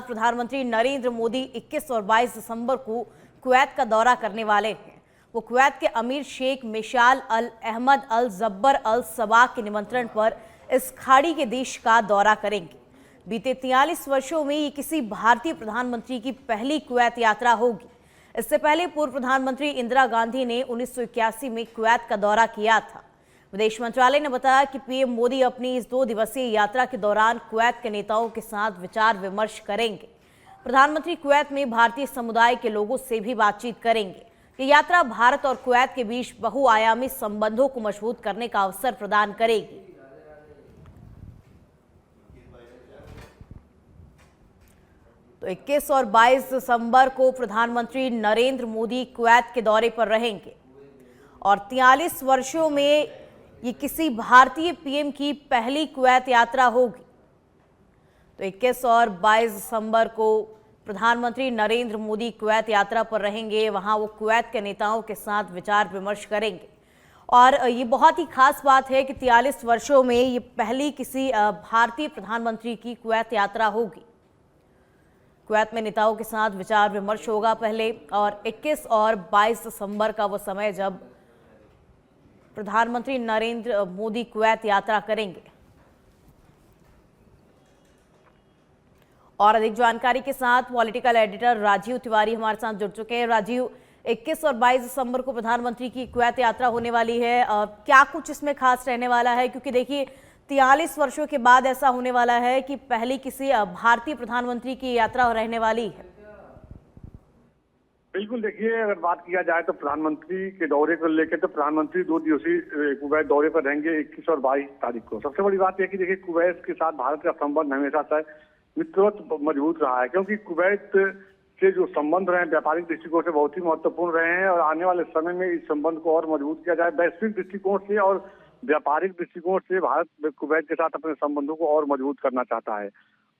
प्रधानमंत्री नरेंद्र मोदी 21 और 22 दिसंबर को कुवैत का दौरा करने वाले हैं। वो कुवैत के अमीर शेख मिशाल अल अहमद अल जब्बर अल सबाह के निमंत्रण पर इस खाड़ी के देश का दौरा करेंगे। बीते 43 वर्षों में ये किसी भारतीय प्रधानमंत्री की पहली कुवैत यात्रा होगी। इससे पहले पूर्व प्रधानमंत्री इंदिरा गांधी ने 1981 में कुवैत का दौरा किया था। विदेश मंत्रालय ने बताया कि पीएम मोदी अपनी इस 2 दिवसीय यात्रा के दौरान कुवैत के नेताओं के साथ विचार विमर्श करेंगे। प्रधानमंत्री कुवैत में भारतीय समुदाय के लोगों से भी बातचीत करेंगे। ये यात्रा भारत और कुवैत के बीच बहुआयामी संबंधों को मजबूत करने का अवसर प्रदान करेगी। तो 21 और 22 दिसंबर को प्रधानमंत्री नरेंद्र मोदी कुवैत के दौरे पर रहेंगे और 43 वर्षों में ये किसी भारतीय पीएम की पहली कुवैत यात्रा होगी। तो 21 और 22 दिसंबर को प्रधानमंत्री नरेंद्र मोदी कुवैत यात्रा पर रहेंगे। वहां वो कुवैत के नेताओं के साथ विचार विमर्श करेंगे और ये बहुत ही खास बात है कि 43 वर्षों में ये पहली किसी भारतीय प्रधानमंत्री की कुवैत यात्रा होगी। कुवैत में नेताओं के साथ विचार विमर्श होगा पहले, और 21 और 22 दिसंबर का वो समय जब प्रधानमंत्री नरेंद्र मोदी कुवैत यात्रा करेंगे। और अधिक जानकारी के साथ पॉलिटिकल एडिटर राजीव तिवारी हमारे साथ जुड़ चुके हैं। राजीव, 21 और 22 दिसंबर को प्रधानमंत्री की कुवैत यात्रा होने वाली है, क्या कुछ इसमें खास रहने वाला है? क्योंकि देखिए 43 वर्षों के बाद ऐसा होने वाला है कि पहली किसी भारतीय प्रधानमंत्री की यात्रा रहने वाली है। बिल्कुल, देखिए अगर बात किया जाए तो प्रधानमंत्री के दौरे को लेकर तो प्रधानमंत्री 2 दिवसीय कुवैत दौरे पर रहेंगे 21 और 22 तारीख को। सबसे बड़ी बात यह कि देखिए कुवैत के साथ भारत का संबंध हमेशा से मित्रवत मजबूत रहा है, क्योंकि कुवैत के जो संबंध रहे हैं व्यापारिक दृष्टिकोण से बहुत ही महत्वपूर्ण रहे हैं और आने वाले समय में इस संबंध को और मजबूत किया जाए। वैश्विक दृष्टिकोण से और व्यापारिक दृष्टिकोण से भारत कुवैत के साथ अपने संबंधों को और मजबूत करना चाहता है।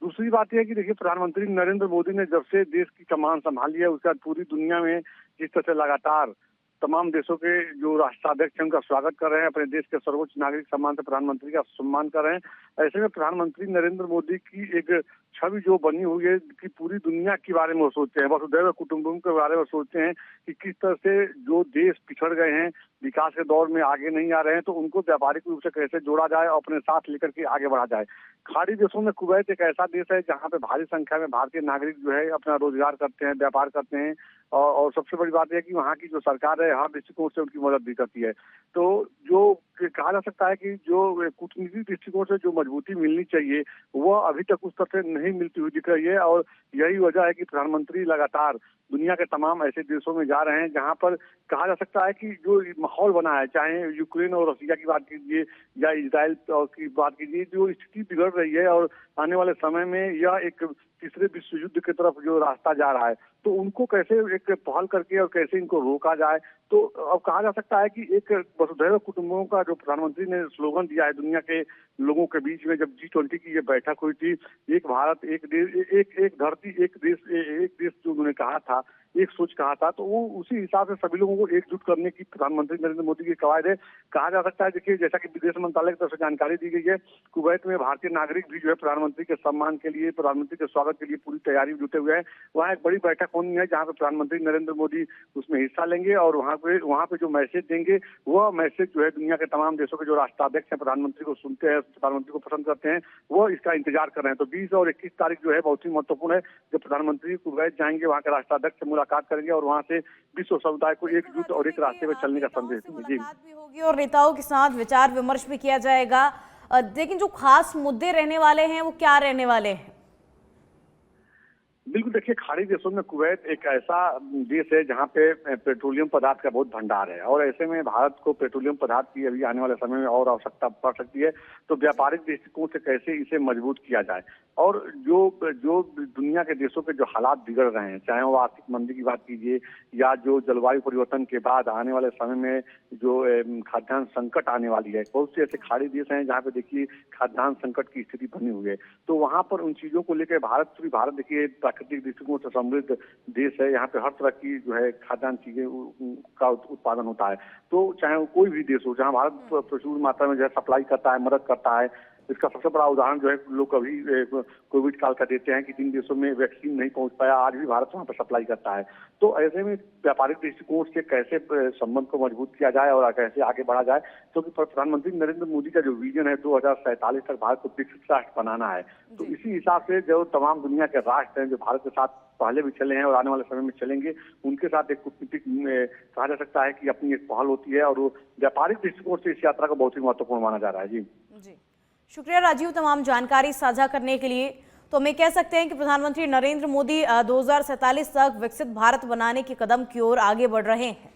दूसरी बात यह है कि देखिए प्रधानमंत्री नरेंद्र मोदी ने जब से देश की कमान संभाली है उसके बाद पूरी दुनिया में जिस तरह से लगातार तमाम देशों के जो राष्ट्राध्यक्ष उनका स्वागत कर रहे हैं, अपने देश के सर्वोच्च नागरिक सम्मान से प्रधानमंत्री का सम्मान कर रहे हैं, ऐसे में प्रधानमंत्री नरेंद्र मोदी की एक छवि जो बनी हुई है कि पूरी दुनिया के बारे में वो सोचते हैं, वसुधैव कुटुंबकम के बारे में सोचते हैं कि किस तरह से जो देश पिछड़ गए हैं, विकास के दौर में आगे नहीं आ रहे हैं, तो उनको व्यापारिक रूप से कैसे जोड़ा जाए और अपने साथ लेकर के आगे बढ़ा जाए। खाड़ी देशों में कुवैत एक ऐसा देश है जहाँ पे भारी संख्या में भारतीय नागरिक जो है अपना रोजगार करते हैं, व्यापार करते हैं और सबसे बड़ी बात यह है कि वहाँ की जो सरकार है हर दृष्टिकोण से उनकी मदद भी करती है। तो जो कहा जा सकता है कि जो कूटनीतिक दृष्टिकोण से जो मजबूती मिलनी चाहिए वह अभी तक उस तरह से नहीं मिलती हुई दिख रही है और यही वजह है कि प्रधानमंत्री लगातार दुनिया के तमाम ऐसे देशों में जा रहे हैं जहां पर कहा जा सकता है कि जो माहौल बना है, चाहे यूक्रेन और रसिया की बात कीजिए या इजराइल की बात कीजिए, जो स्थिति बिगड़ रही है और आने वाले समय में यह एक तीसरे विश्व युद्ध की तरफ जो रास्ता जा रहा है, तो उनको कैसे एक पहल करके और कैसे इनको रोका जाए। तो अब कहा जा सकता है कि एक वसुधैव कुटुंबकम का जो प्रधानमंत्री ने स्लोगन दिया है दुनिया के लोगों के बीच में जब G20 की ये बैठक हुई थी, एक भारत एक देश एक धरती एक देश जो उन्होंने कहा था, एक सोच कहा था, तो वो उसी हिसाब से सभी लोगों को एकजुट करने की प्रधानमंत्री नरेंद्र मोदी की कवायद है। कहा जा सकता है देखिए जैसा कि विदेश मंत्रालय की तरफ से जानकारी दी गई है, कुवैत में भारतीय नागरिक भी जो है प्रधानमंत्री के सम्मान के लिए, प्रधानमंत्री के स्वागत के लिए पूरी तैयारी में जुटे हुए हैं। वहाँ एक बड़ी बैठक होनी है जहाँ पे प्रधानमंत्री नरेंद्र मोदी उसमें हिस्सा लेंगे और वहाँ पे जो मैसेज देंगे वह मैसेज जो है दुनिया के तमाम देशों के जो राष्ट्राध्यक्ष हैं प्रधानमंत्री को सुनते हैं, प्रधानमंत्री को पसंद करते हैं, वो इसका इंतजार कर रहे हैं। तो 20 और 21 तारीख जो है बहुत ही महत्वपूर्ण है जब प्रधानमंत्री कुवैत जाएंगे, वहाँ के राष्ट्राध्यक्ष से मुलाकात करेंगे और वहाँ से विश्व समुदाय को एकजुट और एक रास्ते में चलने का संदेश देंगे। भी होगी और नेताओं के साथ विचार विमर्श भी किया जाएगा, लेकिन जो खास मुद्दे रहने वाले हैं वो क्या रहने वाले हैं? बिल्कुल, देखिए खाड़ी देशों में कुवैत एक ऐसा देश है जहाँ पे पेट्रोलियम पदार्थ का बहुत भंडार है और ऐसे में भारत को पेट्रोलियम पदार्थ की अभी आने वाले समय में और आवश्यकता पड़ सकती है। तो व्यापारिक दृष्टिकोण से कैसे इसे मजबूत किया जाए और जो दुनिया के देशों के जो हालात बिगड़ रहे हैं, चाहे वो आर्थिक मंदी की बात कीजिए या जो जलवायु परिवर्तन के बाद आने वाले समय में जो खाद्यान्न संकट आने वाली है, बहुत से ऐसे खाड़ी देश हैं जहाँ पे देखिए खाद्यान्न संकट की स्थिति बनी हुई है। तो वहाँ पर उन चीजों को लेकर भारत देखिए प्राकृतिक दृष्टिकोण से समृद्ध देश है, यहाँ पे हर तरह की जो है खाद्यान्न चीजें का उत्पादन होता है। तो चाहे वो कोई भी देश हो जहाँ भारत प्रचुर मात्रा में जो है सप्लाई करता है, मदद करता है इसका सबसे बड़ा उदाहरण जो है लोग कभी कोविड काल का देते हैं कि जिन देशों में वैक्सीन नहीं पहुंच पाया, आज भी भारत वहां पर सप्लाई करता है। तो ऐसे में व्यापारिक दृष्टिकोण से कैसे संबंध को मजबूत किया जाए और कैसे आगे बढ़ा जाए, क्योंकि प्रधानमंत्री नरेंद्र मोदी का जो विजन है 2047 तक भारत को विकसित राष्ट्र बनाना है। तो इसी हिसाब से जो तमाम दुनिया के राष्ट्र हैं जो भारत के साथ पहले भी चले हैं और आने वाले समय में चलेंगे, उनके साथ एक कूटनीतिक कहा जा सकता है कि अपनी एक पहल होती है और वो व्यापारिक दृष्टिकोण से इस यात्रा को बहुत ही महत्वपूर्ण माना जा रहा है। जी शुक्रिया राजीव तमाम जानकारी साझा करने के लिए। तो हमें कह सकते हैं कि प्रधानमंत्री नरेंद्र मोदी 2047 तक विकसित भारत बनाने के कदम की ओर आगे बढ़ रहे हैं।